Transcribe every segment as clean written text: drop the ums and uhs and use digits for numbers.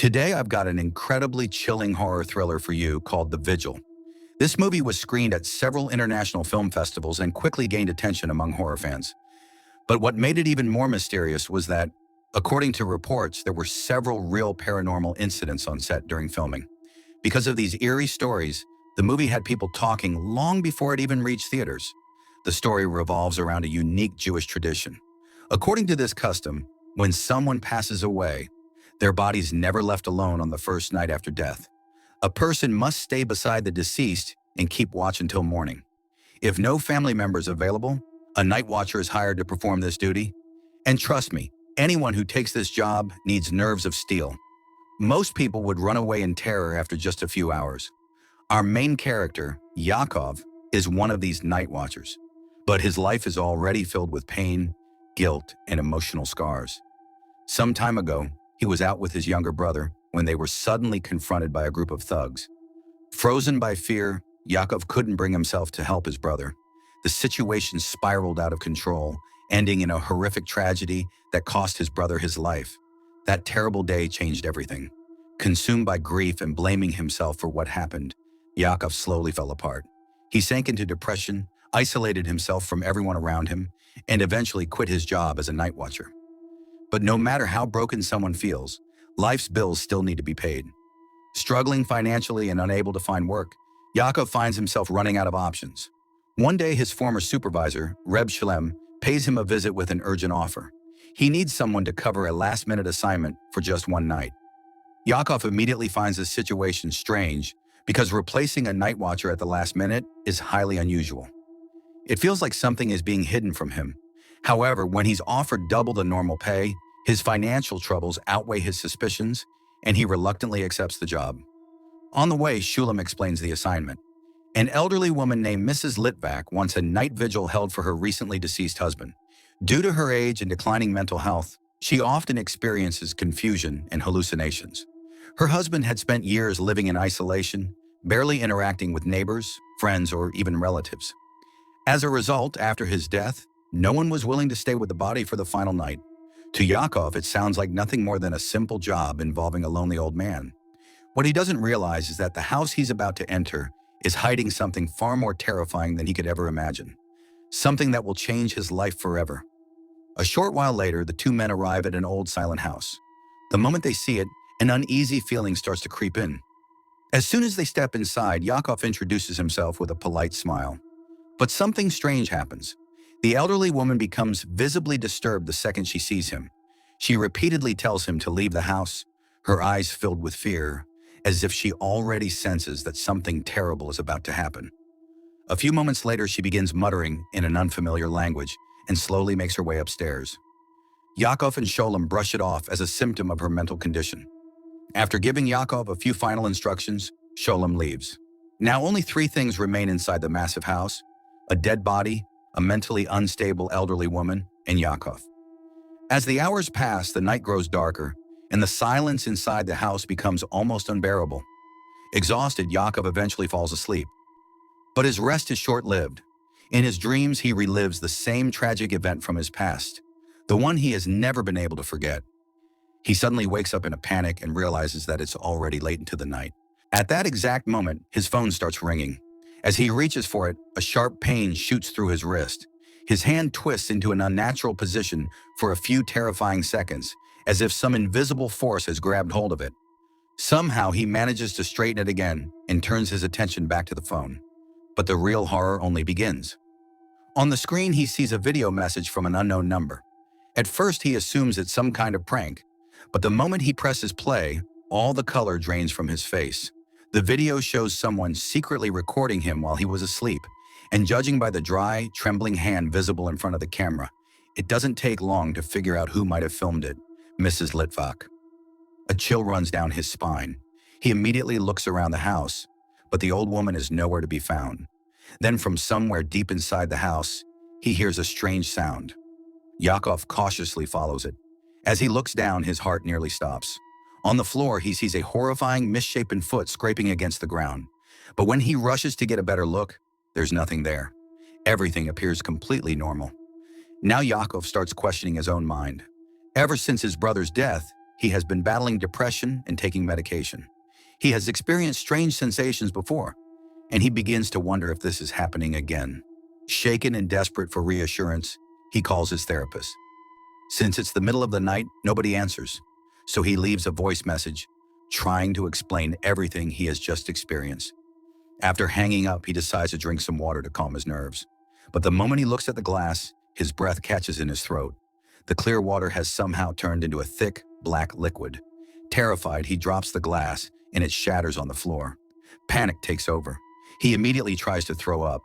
Today, I've got an incredibly chilling horror thriller for you called The Vigil. This movie was screened at several international film festivals and quickly gained attention among horror fans. But what made it even more mysterious was that, according to reports, there were several real paranormal incidents on set during filming. Because of these eerie stories, the movie had people talking long before it even reached theaters. The story revolves around a unique Jewish tradition. According to this custom, when someone passes away, their body's never left alone on the first night after death. A person must stay beside the deceased and keep watch until morning. If no family member is available, a night watcher is hired to perform this duty. And trust me, anyone who takes this job needs nerves of steel. Most people would run away in terror after just a few hours. Our main character, Yakov, is one of these night watchers, but his life is already filled with pain, guilt, and emotional scars. Some time ago, he was out with his younger brother when they were suddenly confronted by a group of thugs. Frozen by fear, Yakov couldn't bring himself to help his brother. The situation spiraled out of control, ending in a horrific tragedy that cost his brother his life. That terrible day changed everything. Consumed by grief and blaming himself for what happened, Yakov slowly fell apart. He sank into depression, isolated himself from everyone around him, and eventually quit his job as a night watcher. But no matter how broken someone feels, life's bills still need to be paid. Struggling financially and unable to find work, Yakov finds himself running out of options. One day, his former supervisor, Reb Shalem, pays him a visit with an urgent offer. He needs someone to cover a last-minute assignment for just one night. Yakov immediately finds the situation strange because replacing a night watcher at the last minute is highly unusual. It feels like something is being hidden from him. However, when he's offered double the normal pay, his financial troubles outweigh his suspicions, and he reluctantly accepts the job. On the way, Shulam explains the assignment. An elderly woman named Mrs. Litvak wants a night vigil held for her recently deceased husband. Due to her age and declining mental health, she often experiences confusion and hallucinations. Her husband had spent years living in isolation, barely interacting with neighbors, friends, or even relatives. As a result, after his death, no one was willing to stay with the body for the final night. To Yakov, it sounds like nothing more than a simple job involving a lonely old man. What he doesn't realize is that the house he's about to enter is hiding something far more terrifying than he could ever imagine. Something that will change his life forever. A short while later, the two men arrive at an old silent house. The moment they see it, an uneasy feeling starts to creep in. As soon as they step inside, Yakov introduces himself with a polite smile. But something strange happens. The elderly woman becomes visibly disturbed the second she sees him. She repeatedly tells him to leave the house, her eyes filled with fear, as if she already senses that something terrible is about to happen. A few moments later, she begins muttering in an unfamiliar language and slowly makes her way upstairs. Yakov and Sholem brush it off as a symptom of her mental condition. After giving Yakov a few final instructions, Sholem leaves. Now only three things remain inside the massive house: a dead body, a mentally unstable elderly woman, and Yakov. As the hours pass, the night grows darker, and the silence inside the house becomes almost unbearable. Exhausted, Yakov eventually falls asleep. But his rest is short-lived. In his dreams, he relives the same tragic event from his past, the one he has never been able to forget. He suddenly wakes up in a panic and realizes that it's already late into the night. At that exact moment, his phone starts ringing. As he reaches for it, a sharp pain shoots through his wrist. His hand twists into an unnatural position for a few terrifying seconds, as if some invisible force has grabbed hold of it. Somehow, he manages to straighten it again and turns his attention back to the phone. But the real horror only begins. On the screen, he sees a video message from an unknown number. At first, he assumes it's some kind of prank, but the moment he presses play, all the color drains from his face. The video shows someone secretly recording him while he was asleep, and judging by the dry, trembling hand visible in front of the camera, it doesn't take long to figure out who might have filmed it: Mrs. Litvak. A chill runs down his spine. He immediately looks around the house, but the old woman is nowhere to be found. Then from somewhere deep inside the house, he hears a strange sound. Yakov cautiously follows it. As he looks down, his heart nearly stops. On the floor, he sees a horrifying, misshapen foot scraping against the ground. But when he rushes to get a better look, there's nothing there. Everything appears completely normal. Now Yakov starts questioning his own mind. Ever since his brother's death, he has been battling depression and taking medication. He has experienced strange sensations before, and he begins to wonder if this is happening again. Shaken and desperate for reassurance, he calls his therapist. Since it's the middle of the night, nobody answers, so he leaves a voice message, trying to explain everything he has just experienced. After hanging up, he decides to drink some water to calm his nerves. But the moment he looks at the glass, his breath catches in his throat. The clear water has somehow turned into a thick, black liquid. Terrified, he drops the glass, and it shatters on the floor. Panic takes over. He immediately tries to throw up,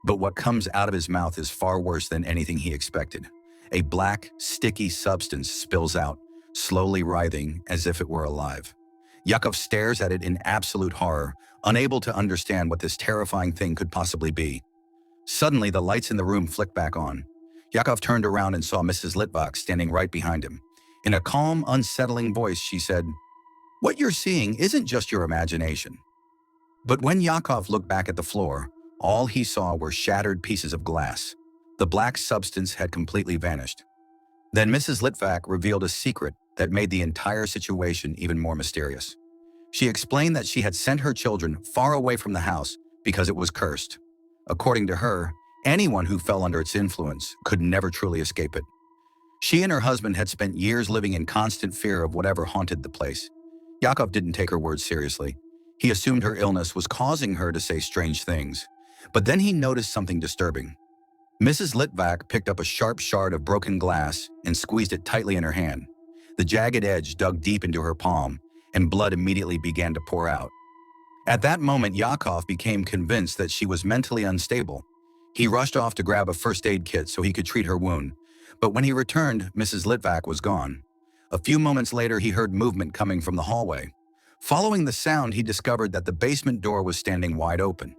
but what comes out of his mouth is far worse than anything he expected. A black, sticky substance spills out, slowly writhing as if it were alive. Yakov stares at it in absolute horror, unable to understand what this terrifying thing could possibly be. Suddenly, the lights in the room flick back on. Yakov turned around and saw Mrs. Litvak standing right behind him. In a calm, unsettling voice, she said, "What you're seeing isn't just your imagination." But when Yakov looked back at the floor, all he saw were shattered pieces of glass. The black substance had completely vanished. Then Mrs. Litvak revealed a secret that made the entire situation even more mysterious. She explained that she had sent her children far away from the house because it was cursed. According to her, anyone who fell under its influence could never truly escape it. She and her husband had spent years living in constant fear of whatever haunted the place. Yakov didn't take her words seriously. He assumed her illness was causing her to say strange things. But then he noticed something disturbing. Mrs. Litvak picked up a sharp shard of broken glass and squeezed it tightly in her hand. The jagged edge dug deep into her palm, and blood immediately began to pour out. At that moment, Yakov became convinced that she was mentally unstable. He rushed off to grab a first aid kit so he could treat her wound. But when he returned, Mrs. Litvak was gone. A few moments later, he heard movement coming from the hallway. Following the sound, he discovered that the basement door was standing wide open.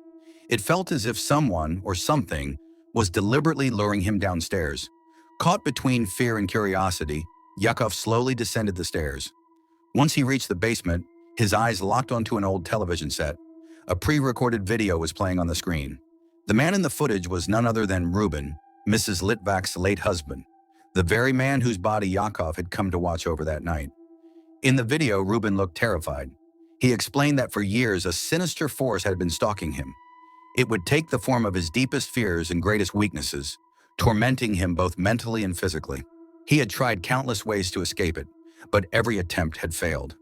It felt as if someone or something was deliberately luring him downstairs. Caught between fear and curiosity, Yakov slowly descended the stairs. Once he reached the basement, his eyes locked onto an old television set. A pre-recorded video was playing on the screen. The man in the footage was none other than Ruben, Mrs. Litvak's late husband, the very man whose body Yakov had come to watch over that night. In the video, Ruben looked terrified. He explained that for years a sinister force had been stalking him. It would take the form of his deepest fears and greatest weaknesses, tormenting him both mentally and physically. He had tried countless ways to escape it, but every attempt had failed.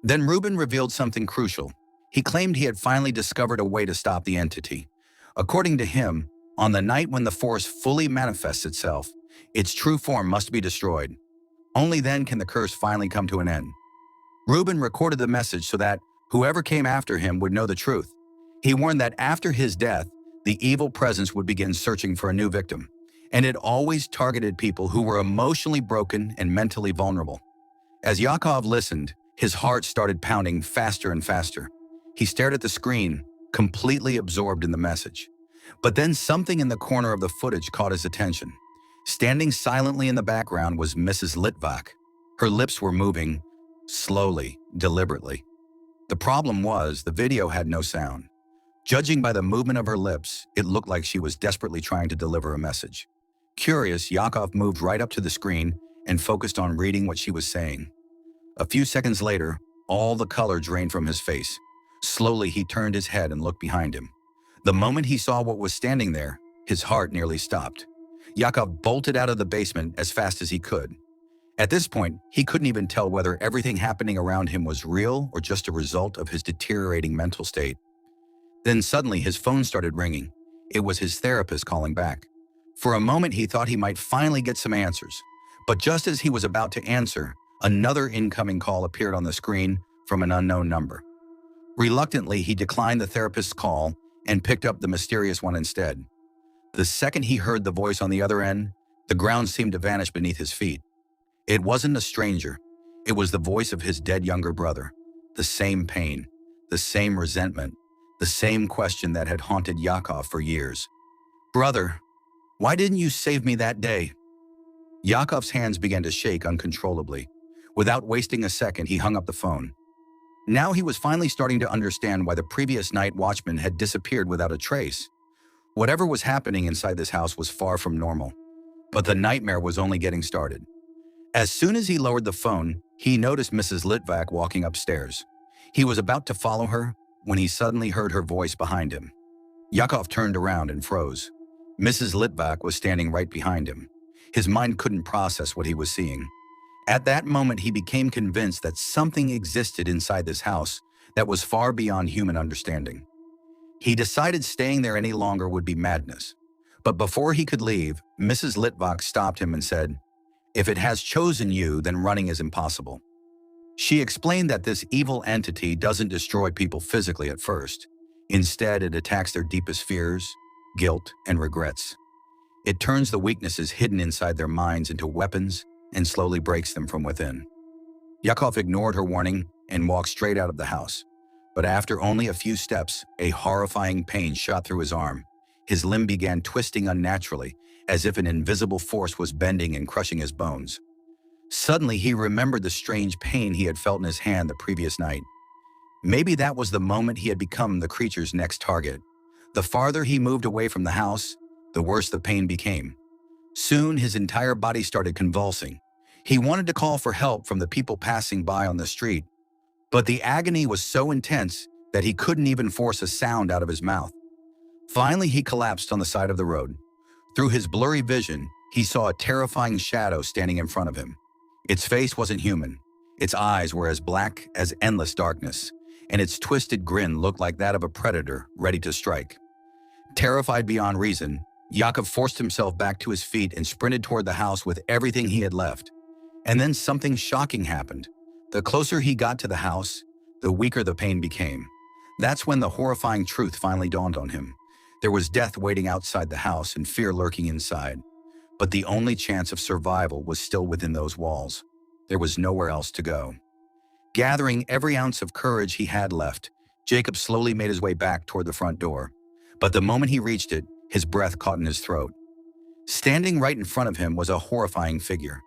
Then Ruben revealed something crucial. He claimed he had finally discovered a way to stop the entity. According to him, on the night when the force fully manifests itself, its true form must be destroyed. Only then can the curse finally come to an end. Ruben recorded the message so that whoever came after him would know the truth. He warned that after his death, the evil presence would begin searching for a new victim, and it always targeted people who were emotionally broken and mentally vulnerable. As Yakov listened, his heart started pounding faster and faster. He stared at the screen, completely absorbed in the message. But then something in the corner of the footage caught his attention. Standing silently in the background was Mrs. Litvak. Her lips were moving, slowly, deliberately. The problem was, the video had no sound. Judging by the movement of her lips, it looked like she was desperately trying to deliver a message. Curious, Yakov moved right up to the screen and focused on reading what she was saying. A few seconds later, all the color drained from his face. Slowly, he turned his head and looked behind him. The moment he saw what was standing there, his heart nearly stopped. Yakov bolted out of the basement as fast as he could. At this point, he couldn't even tell whether everything happening around him was real or just a result of his deteriorating mental state. Then suddenly, his phone started ringing. It was his therapist calling back. For a moment, he thought he might finally get some answers. But just as he was about to answer, another incoming call appeared on the screen from an unknown number. Reluctantly, he declined the therapist's call and picked up the mysterious one instead. The second he heard the voice on the other end, the ground seemed to vanish beneath his feet. It wasn't a stranger. It was the voice of his dead younger brother. The same pain, the same resentment, the same question that had haunted Yakov for years. "Brother, why didn't you save me that day?" Yakov's hands began to shake uncontrollably. Without wasting a second, he hung up the phone. Now he was finally starting to understand why the previous night watchman had disappeared without a trace. Whatever was happening inside this house was far from normal. But the nightmare was only getting started. As soon as he lowered the phone, He noticed Mrs. Litvak walking upstairs. He was about to follow her when he suddenly heard her voice behind him. Yakov turned around and froze. Mrs. Litvak was standing right behind him. His mind couldn't process what he was seeing. At that moment, he became convinced that something existed inside this house that was far beyond human understanding. He decided staying there any longer would be madness. But before he could leave, Mrs. Litvak stopped him and said, "If it has chosen you, then running is impossible." She explained that this evil entity doesn't destroy people physically at first. Instead, it attacks their deepest fears, guilt, and regrets. It turns the weaknesses hidden inside their minds into weapons and slowly breaks them from within. Yakov ignored her warning and walked straight out of the house. But after only a few steps, a horrifying pain shot through his arm. His limb began twisting unnaturally, as if an invisible force was bending and crushing his bones. Suddenly, he remembered the strange pain he had felt in his hand the previous night. Maybe that was the moment he had become the creature's next target. The farther he moved away from the house, the worse the pain became. Soon, his entire body started convulsing. He wanted to call for help from the people passing by on the street, but the agony was so intense that he couldn't even force a sound out of his mouth. Finally, he collapsed on the side of the road. Through his blurry vision, he saw a terrifying shadow standing in front of him. Its face wasn't human. Its eyes were as black as endless darkness, and its twisted grin looked like that of a predator ready to strike. Terrified beyond reason, Yakov forced himself back to his feet and sprinted toward the house with everything he had left. And then something shocking happened. The closer he got to the house, the weaker the pain became. That's when the horrifying truth finally dawned on him. There was death waiting outside the house and fear lurking inside. But the only chance of survival was still within those walls. There was nowhere else to go. Gathering every ounce of courage he had left, Jacob slowly made his way back toward the front door. But the moment he reached it, his breath caught in his throat. Standing right in front of him was a horrifying figure.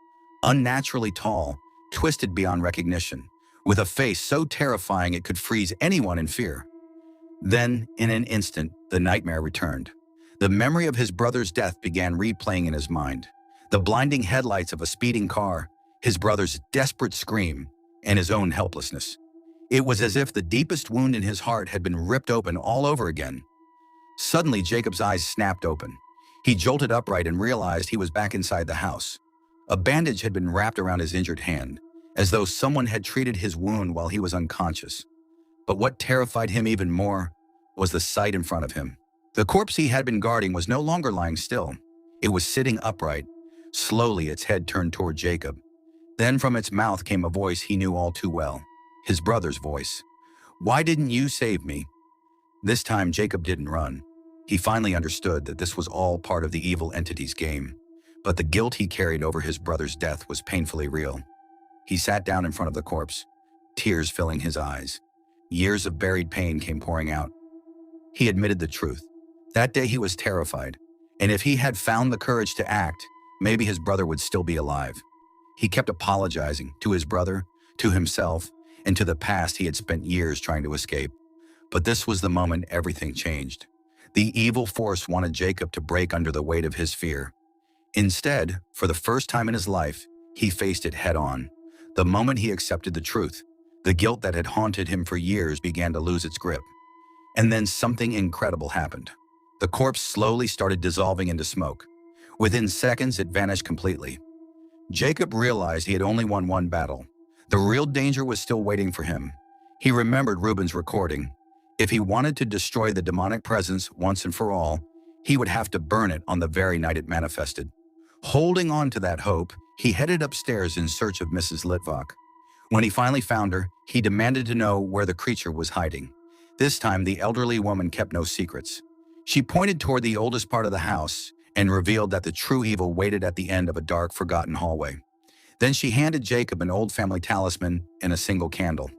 Unnaturally tall, twisted beyond recognition, with a face so terrifying it could freeze anyone in fear. Then, in an instant, the nightmare returned. The memory of his brother's death began replaying in his mind. The blinding headlights of a speeding car, his brother's desperate scream, and his own helplessness. It was as if the deepest wound in his heart had been ripped open all over again. Suddenly, Jacob's eyes snapped open. He jolted upright and realized he was back inside the house. A bandage had been wrapped around his injured hand, as though someone had treated his wound while he was unconscious. But what terrified him even more was the sight in front of him. The corpse he had been guarding was no longer lying still. It was sitting upright. Slowly, its head turned toward Jacob. Then from its mouth came a voice he knew all too well, his brother's voice. "Why didn't you save me?" This time, Jacob didn't run. He finally understood that this was all part of the evil entity's game. But the guilt he carried over his brother's death was painfully real. He sat down in front of the corpse, tears filling his eyes. Years of buried pain came pouring out. He admitted the truth. That day he was terrified, and if he had found the courage to act, maybe his brother would still be alive. He kept apologizing to his brother, to himself, and to the past he had spent years trying to escape. But this was the moment everything changed. The evil force wanted Jacob to break under the weight of his fear. Instead, for the first time in his life, he faced it head-on. The moment he accepted the truth, the guilt that had haunted him for years began to lose its grip. And then something incredible happened. The corpse slowly started dissolving into smoke. Within seconds, it vanished completely. Jacob realized he had only won one battle. The real danger was still waiting for him. He remembered Reuben's recording. If he wanted to destroy the demonic presence once and for all, he would have to burn it on the very night it manifested. Holding on to that hope, he headed upstairs in search of Mrs. Litvak. When he finally found her, he demanded to know where the creature was hiding. This time, the elderly woman kept no secrets. She pointed toward the oldest part of the house and revealed that the true evil waited at the end of a dark, forgotten hallway. Then she handed Jacob an old family talisman and a single candle.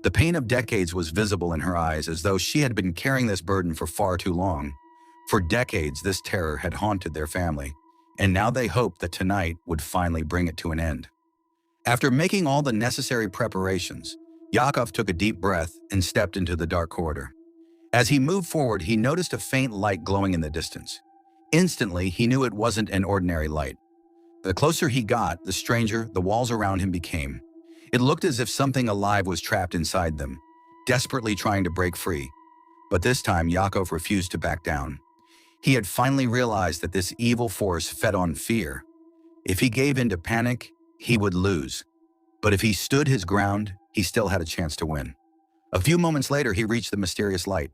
The pain of decades was visible in her eyes, as though she had been carrying this burden for far too long. For decades, this terror had haunted their family, and now they hoped that tonight would finally bring it to an end. After making all the necessary preparations, Yakov took a deep breath and stepped into the dark corridor. As he moved forward, he noticed a faint light glowing in the distance. Instantly, he knew it wasn't an ordinary light. The closer he got, the stranger the walls around him became. It looked as if something alive was trapped inside them, desperately trying to break free. But this time, Yakov refused to back down. He had finally realized that this evil force fed on fear. If he gave in to panic, he would lose. But if he stood his ground, he still had a chance to win. A few moments later, he reached the mysterious light.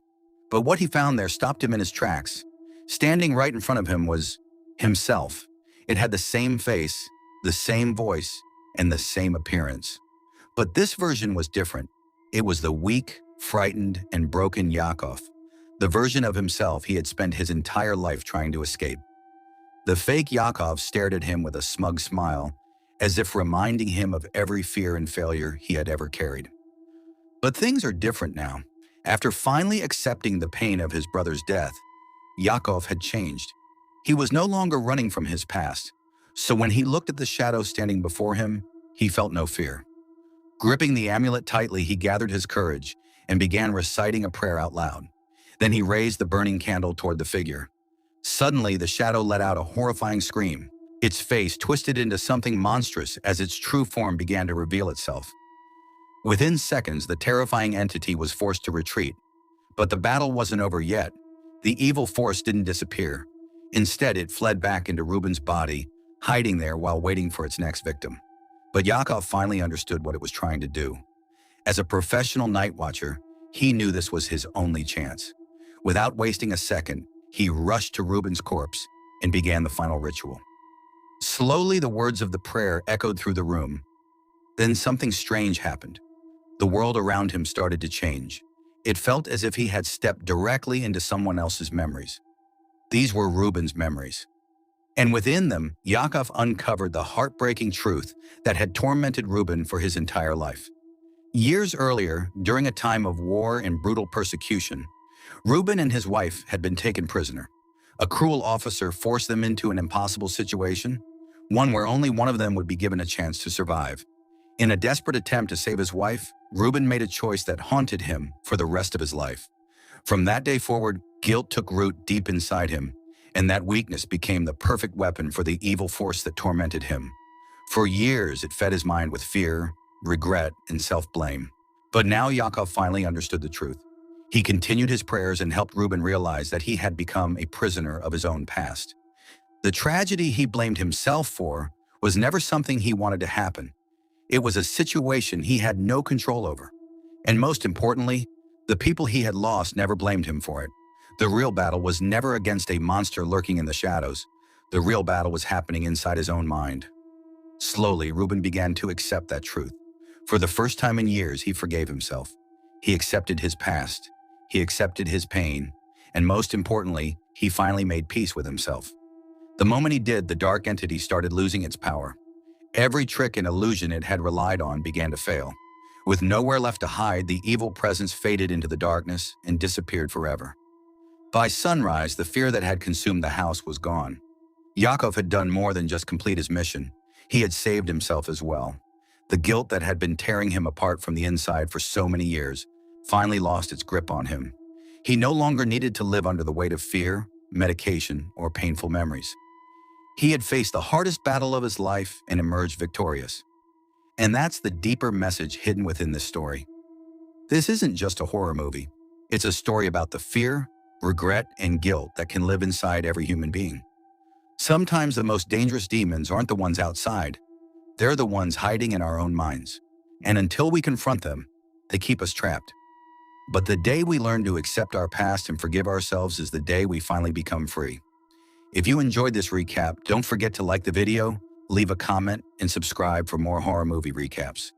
But what he found there stopped him in his tracks. Standing right in front of him was himself. It had the same face, the same voice, and the same appearance. But this version was different. It was the weak, frightened, and broken Yakov, the version of himself he had spent his entire life trying to escape. The fake Yakov stared at him with a smug smile, as if reminding him of every fear and failure he had ever carried. But things are different now. After finally accepting the pain of his brother's death, Yakov had changed. He was no longer running from his past, so when he looked at the shadow standing before him, he felt no fear. Gripping the amulet tightly, he gathered his courage and began reciting a prayer out loud. Then he raised the burning candle toward the figure. Suddenly, the shadow let out a horrifying scream. Its face twisted into something monstrous as its true form began to reveal itself. Within seconds, the terrifying entity was forced to retreat. But the battle wasn't over yet. The evil force didn't disappear. Instead, it fled back into Ruben's body, hiding there while waiting for its next victim. But Yakov finally understood what it was trying to do. As a professional night watcher, he knew this was his only chance. Without wasting a second, he rushed to Ruben's corpse and began the final ritual. Slowly, the words of the prayer echoed through the room. Then something strange happened. The world around him started to change. It felt as if he had stepped directly into someone else's memories. These were Ruben's memories. And within them, Yakov uncovered the heartbreaking truth that had tormented Ruben for his entire life. Years earlier, during a time of war and brutal persecution, Ruben and his wife had been taken prisoner. A cruel officer forced them into an impossible situation, one where only one of them would be given a chance to survive. In a desperate attempt to save his wife, Ruben made a choice that haunted him for the rest of his life. From that day forward, guilt took root deep inside him, and that weakness became the perfect weapon for the evil force that tormented him. For years, it fed his mind with fear, regret, and self-blame. But now Yakov finally understood the truth. He continued his prayers and helped Ruben realize that he had become a prisoner of his own past. The tragedy he blamed himself for was never something he wanted to happen. It was a situation he had no control over. And most importantly, the people he had lost never blamed him for it. The real battle was never against a monster lurking in the shadows. The real battle was happening inside his own mind. Slowly, Ruben began to accept that truth. For the first time in years, he forgave himself. He accepted his past. He accepted his pain. And most importantly, he finally made peace with himself. The moment he did, the dark entity started losing its power. Every trick and illusion it had relied on began to fail. With nowhere left to hide, the evil presence faded into the darkness and disappeared forever. By sunrise, the fear that had consumed the house was gone. Yakov had done more than just complete his mission. He had saved himself as well. The guilt that had been tearing him apart from the inside for so many years finally lost its grip on him. He no longer needed to live under the weight of fear, medication, or painful memories. He had faced the hardest battle of his life and emerged victorious. And that's the deeper message hidden within this story. This isn't just a horror movie. It's a story about the fear, regret, and guilt that can live inside every human being. Sometimes the most dangerous demons aren't the ones outside. They're the ones hiding in our own minds. And until we confront them, they keep us trapped. But the day we learn to accept our past and forgive ourselves is the day we finally become free. If you enjoyed this recap, don't forget to like the video, leave a comment, and subscribe for more horror movie recaps.